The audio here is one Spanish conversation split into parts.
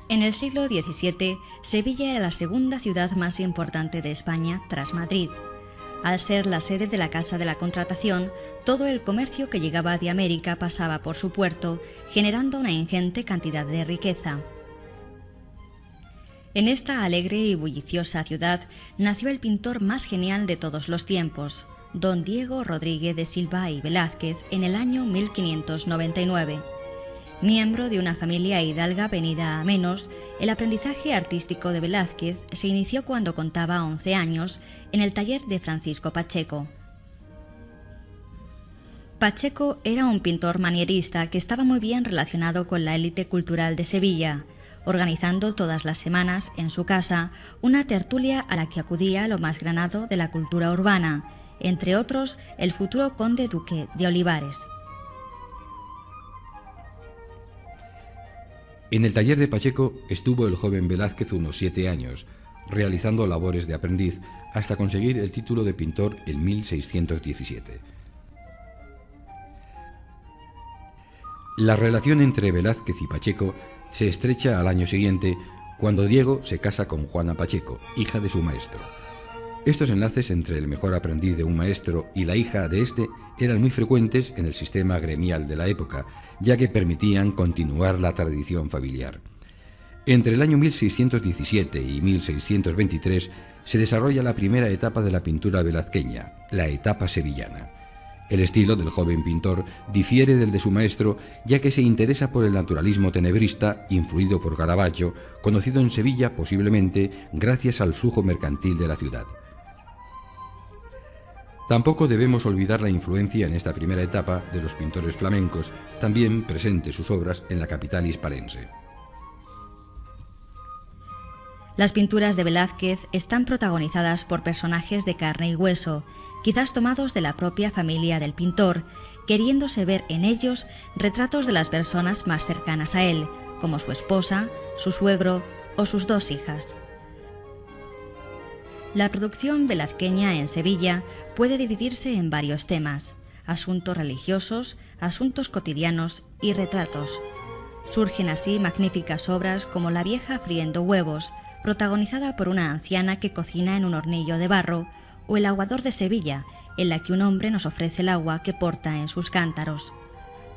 En el siglo XVII, Sevilla era la segunda ciudad más importante de España tras Madrid. Al ser la sede de la Casa de la Contratación, todo el comercio que llegaba de América pasaba por su puerto, generando una ingente cantidad de riqueza. En esta alegre y bulliciosa ciudad nació el pintor más genial de todos los tiempos, don Diego Rodríguez de Silva y Velázquez, en el año 1599. Miembro de una familia hidalga venida a menos, el aprendizaje artístico de Velázquez se inició cuando contaba 11 años en el taller de Francisco Pacheco. Pacheco era un pintor manierista que estaba muy bien relacionado con la élite cultural de Sevilla, organizando todas las semanas en su casa una tertulia a la que acudía lo más granado de la cultura urbana, entre otros el futuro conde duque de Olivares. En el taller de Pacheco estuvo el joven Velázquez unos 7 años, realizando labores de aprendiz hasta conseguir el título de pintor en 1617. La relación entre Velázquez y Pacheco se estrecha al año siguiente, cuando Diego se casa con Juana Pacheco, hija de su maestro. Estos enlaces entre el mejor aprendiz de un maestro y la hija de éste eran muy frecuentes en el sistema gremial de la época, ya que permitían continuar la tradición familiar. Entre el año 1617 y 1623 se desarrolla la primera etapa de la pintura velazqueña, la etapa sevillana. El estilo del joven pintor difiere del de su maestro, ya que se interesa por el naturalismo tenebrista influido por Caravaggio, conocido en Sevilla posiblemente gracias al flujo mercantil de la ciudad. Tampoco debemos olvidar la influencia en esta primera etapa de los pintores flamencos, también presentes sus obras en la capital hispalense. Las pinturas de Velázquez están protagonizadas por personajes de carne y hueso, quizás tomados de la propia familia del pintor, queriéndose ver en ellos retratos de las personas más cercanas a él, como su esposa, su suegro o sus 2 hijas. La producción velazqueña en Sevilla puede dividirse en varios temas: asuntos religiosos, asuntos cotidianos y retratos. Surgen así magníficas obras como La vieja friendo huevos, protagonizada por una anciana que cocina en un hornillo de barro, o El aguador de Sevilla, en la que un hombre nos ofrece el agua que porta en sus cántaros.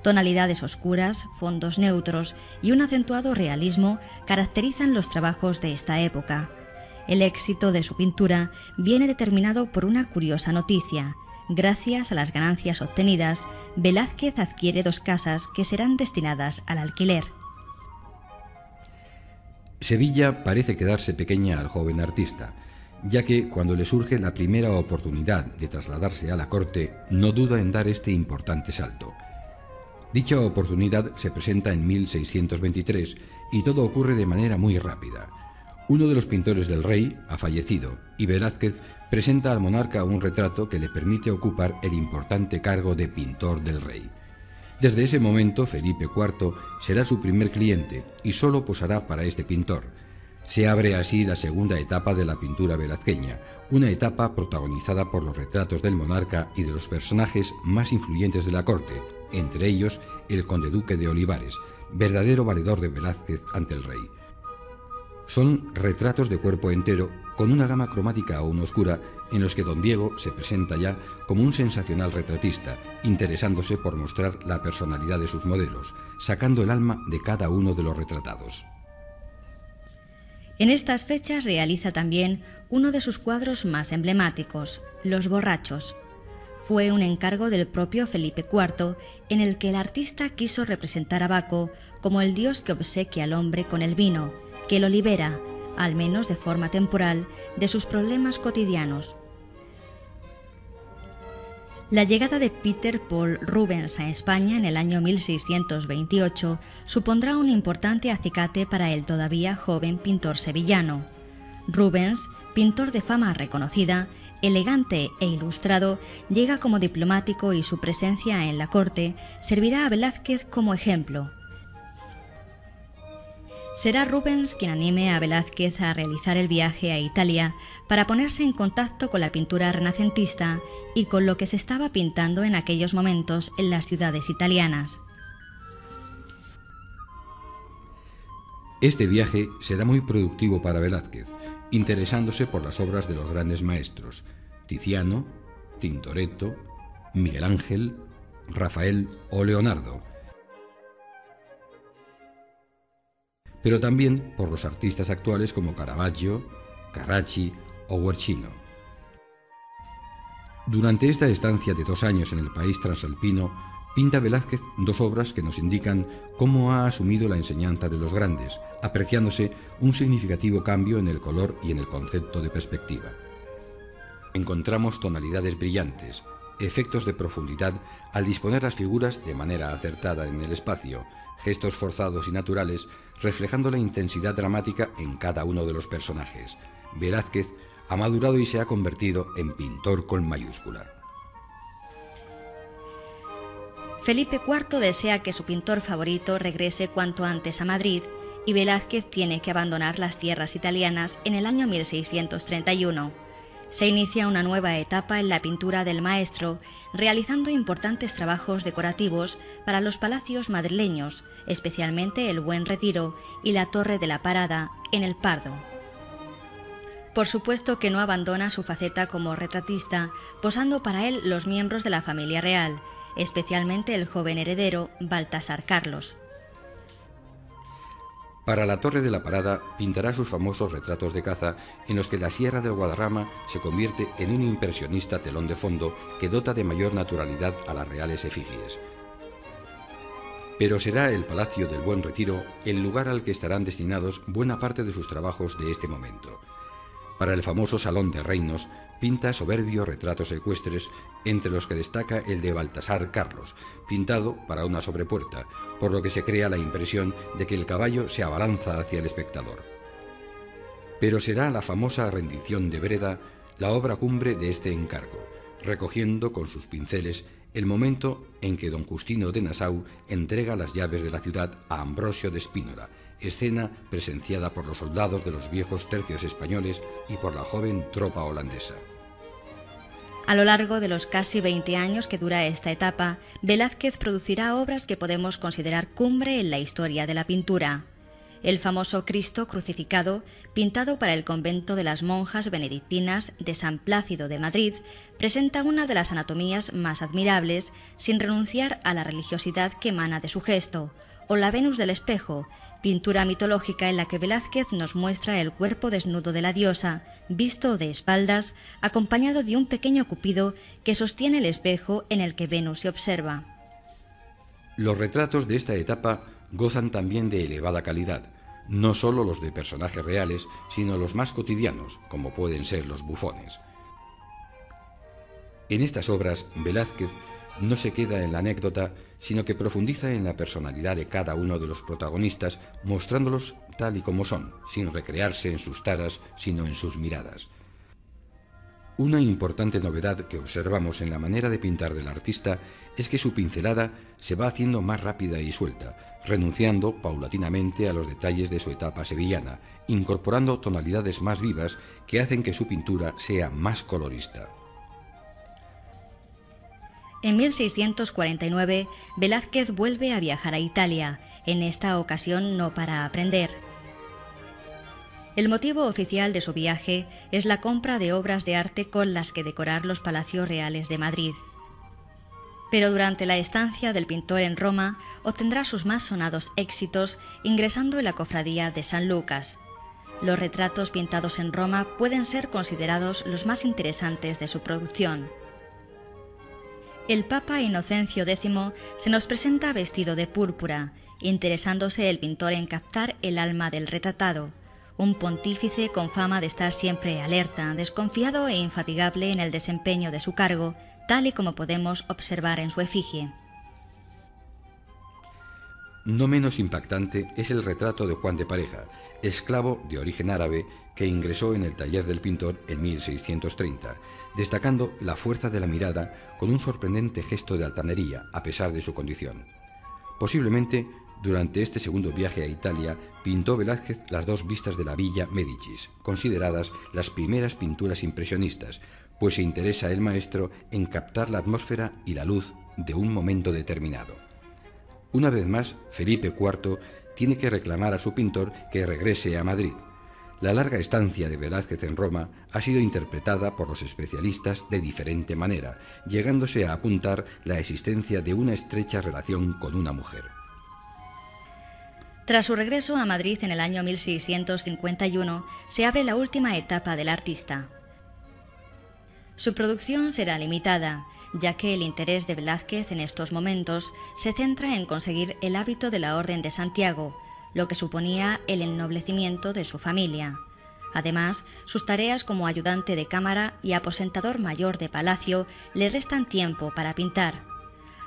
Tonalidades oscuras, fondos neutros y un acentuado realismo caracterizan los trabajos de esta época. El éxito de su pintura viene determinado por una curiosa noticia. Gracias a las ganancias obtenidas, Velázquez adquiere 2 casas que serán destinadas al alquiler. Sevilla parece quedarse pequeña al joven artista, ya que cuando le surge la primera oportunidad de trasladarse a la corte, no duda en dar este importante salto. Dicha oportunidad se presenta en 1623 y todo ocurre de manera muy rápida. Uno de los pintores del rey ha fallecido y Velázquez presenta al monarca un retrato que le permite ocupar el importante cargo de pintor del rey. Desde ese momento Felipe IV será su primer cliente y solo posará para este pintor. Se abre así la segunda etapa de la pintura velazqueña, una etapa protagonizada por los retratos del monarca y de los personajes más influyentes de la corte, entre ellos el conde duque de Olivares, verdadero valedor de Velázquez ante el rey. Son retratos de cuerpo entero con una gama cromática aún oscura en los que don Diego se presenta ya como un sensacional retratista, interesándose por mostrar la personalidad de sus modelos, sacando el alma de cada uno de los retratados. En estas fechas realiza también uno de sus cuadros más emblemáticos, Los borrachos. Fue un encargo del propio Felipe IV, en el que el artista quiso representar a Baco como el dios que obsequia al hombre con el vino, que lo libera, al menos de forma temporal, de sus problemas cotidianos. La llegada de Peter Paul Rubens a España en el año 1628 supondrá un importante acicate para el todavía joven pintor sevillano. Rubens, pintor de fama reconocida, elegante e ilustrado, llega como diplomático y su presencia en la corte servirá a Velázquez como ejemplo. Será Rubens quien anime a Velázquez a realizar el viaje a Italia para ponerse en contacto con la pintura renacentista y con lo que se estaba pintando en aquellos momentos en las ciudades italianas. Este viaje será muy productivo para Velázquez, interesándose por las obras de los grandes maestros, Tiziano, Tintoretto, Miguel Ángel, Rafael o Leonardo, pero también por los artistas actuales como Caravaggio, Carracci o Guercino. Durante esta estancia de 2 años en el país transalpino, pinta Velázquez 2 obras que nos indican cómo ha asumido la enseñanza de los grandes, apreciándose un significativo cambio en el color y en el concepto de perspectiva. Encontramos tonalidades brillantes, efectos de profundidad al disponer las figuras de manera acertada en el espacio, gestos forzados y naturales, reflejando la intensidad dramática en cada uno de los personajes. Velázquez ha madurado y se ha convertido en pintor con mayúscula. Felipe IV desea que su pintor favorito regrese cuanto antes a Madrid y Velázquez tiene que abandonar las tierras italianas en el año 1631. Se inicia una nueva etapa en la pintura del maestro, realizando importantes trabajos decorativos para los palacios madrileños, especialmente el Buen Retiro y la Torre de la Parada, en el Pardo. Por supuesto que no abandona su faceta como retratista, posando para él los miembros de la familia real, especialmente el joven heredero Baltasar Carlos. Para la Torre de la Parada pintará sus famosos retratos de caza en los que la Sierra del Guadarrama se convierte en un impresionista telón de fondo que dota de mayor naturalidad a las reales efigies. Pero será el Palacio del Buen Retiro el lugar al que estarán destinados buena parte de sus trabajos de este momento. Para el famoso Salón de Reinos pinta soberbios retratos ecuestres, entre los que destaca el de Baltasar Carlos, pintado para una sobrepuerta, por lo que se crea la impresión de que el caballo se abalanza hacia el espectador. Pero será la famosa rendición de Breda la obra cumbre de este encargo, recogiendo con sus pinceles el momento en que don Justino de Nassau entrega las llaves de la ciudad a Ambrosio de Spínola, escena presenciada por los soldados de los viejos tercios españoles y por la joven tropa holandesa. A lo largo de los casi 20 años que dura esta etapa, Velázquez producirá obras que podemos considerar cumbre en la historia de la pintura. El famoso Cristo crucificado, pintado para el convento de las monjas benedictinas de San Plácido de Madrid, presenta una de las anatomías más admirables, sin renunciar a la religiosidad que emana de su gesto, o la Venus del espejo, pintura mitológica en la que Velázquez nos muestra el cuerpo desnudo de la diosa, visto de espaldas, acompañado de un pequeño Cupido que sostiene el espejo en el que Venus se observa. Los retratos de esta etapa gozan también de elevada calidad, no solo los de personajes reales, sino los más cotidianos, como pueden ser los bufones. En estas obras, Velázquez no se queda en la anécdota, sino que profundiza en la personalidad de cada uno de los protagonistas, mostrándolos tal y como son, sin recrearse en sus taras, sino en sus miradas. Una importante novedad que observamos en la manera de pintar del artista es que su pincelada se va haciendo más rápida y suelta, renunciando paulatinamente a los detalles de su etapa sevillana, incorporando tonalidades más vivas que hacen que su pintura sea más colorista. En 1649, Velázquez vuelve a viajar a Italia, en esta ocasión no para aprender. El motivo oficial de su viaje es la compra de obras de arte con las que decorar los palacios reales de Madrid. Pero durante la estancia del pintor en Roma obtendrá sus más sonados éxitos ingresando en la cofradía de San Lucas. Los retratos pintados en Roma pueden ser considerados los más interesantes de su producción. El Papa Inocencio X se nos presenta vestido de púrpura, interesándose el pintor en captar el alma del retratado, un pontífice con fama de estar siempre alerta, desconfiado e infatigable en el desempeño de su cargo, tal y como podemos observar en su efigie. No menos impactante es el retrato de Juan de Pareja, esclavo de origen árabe que ingresó en el taller del pintor en 1630, destacando la fuerza de la mirada con un sorprendente gesto de altanería a pesar de su condición. Posiblemente, durante este segundo viaje a Italia, pintó Velázquez las 2 vistas de la Villa Médicis, consideradas las primeras pinturas impresionistas, pues se interesa el maestro en captar la atmósfera y la luz de un momento determinado. Una vez más, Felipe IV tiene que reclamar a su pintor que regrese a Madrid. La larga estancia de Velázquez en Roma ha sido interpretada por los especialistas de diferente manera, llegándose a apuntar la existencia de una estrecha relación con una mujer. Tras su regreso a Madrid en el año 1651, se abre la última etapa del artista. Su producción será limitada, ya que el interés de Velázquez en estos momentos se centra en conseguir el hábito de la Orden de Santiago, lo que suponía el ennoblecimiento de su familia. Además, sus tareas como ayudante de cámara y aposentador mayor de palacio le restan tiempo para pintar.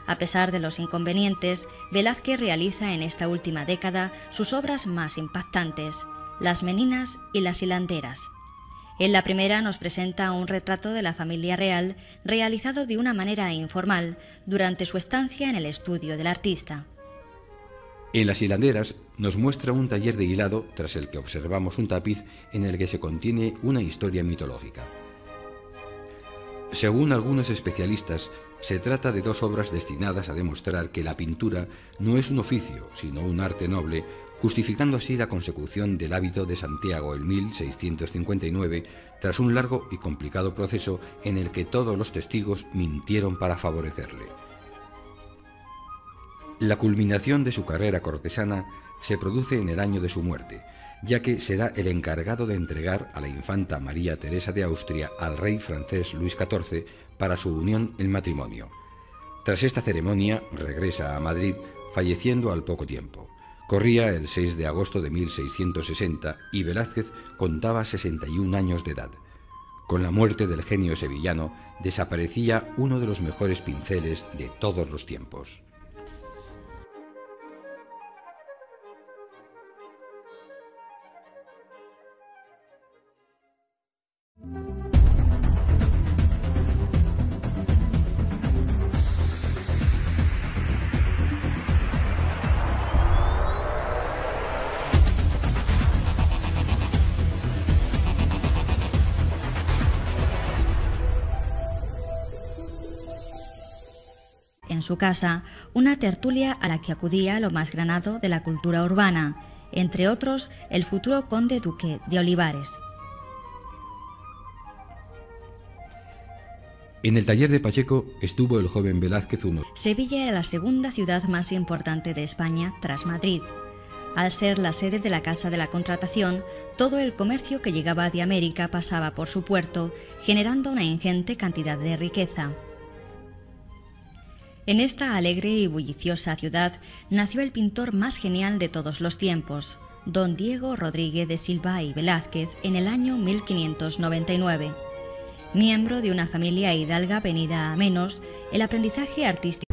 A pesar de los inconvenientes, Velázquez realiza en esta última década sus obras más impactantes, Las Meninas y Las Hilanderas. En la primera nos presenta un retrato de la familia real realizado de una manera informal durante su estancia en el estudio del artista. En Las Hilanderas nos muestra un taller de hilado tras el que observamos un tapiz en el que se contiene una historia mitológica. Según algunos especialistas, se trata de dos obras destinadas a demostrar que la pintura no es un oficio, sino un arte noble, justificando así la consecución del hábito de Santiago en 1659, tras un largo y complicado proceso en el que todos los testigos mintieron para favorecerle. La culminación de su carrera cortesana se produce en el año de su muerte, ya que será el encargado de entregar a la infanta María Teresa de Austria al rey francés Luis XIV para su unión en matrimonio. Tras esta ceremonia regresa a Madrid, falleciendo al poco tiempo. Corría el 6 de agosto de 1660 y Velázquez contaba 61 años de edad. Con la muerte del genio sevillano desaparecía uno de los mejores pinceles de todos los tiempos. En su casa, una tertulia a la que acudía lo más granado de la cultura urbana, entre otros el futuro conde duque de Olivares. En el taller de Pacheco estuvo el joven Velázquez uno. Sevilla era la segunda ciudad más importante de España tras Madrid. Al ser la sede de la Casa de la Contratación, todo el comercio que llegaba de América pasaba por su puerto, generando una ingente cantidad de riqueza. En esta alegre y bulliciosa ciudad nació el pintor más genial de todos los tiempos, don Diego Rodríguez de Silva y Velázquez, en el año 1599. Miembro de una familia hidalga venida a menos, el aprendizaje artístico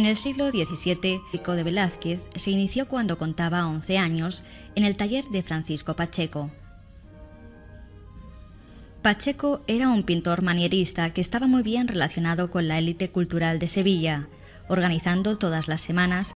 en el siglo XVII, el de Velázquez se inició cuando contaba 11 años en el taller de Francisco Pacheco. Pacheco era un pintor manierista que estaba muy bien relacionado con la élite cultural de Sevilla, organizando todas las semanas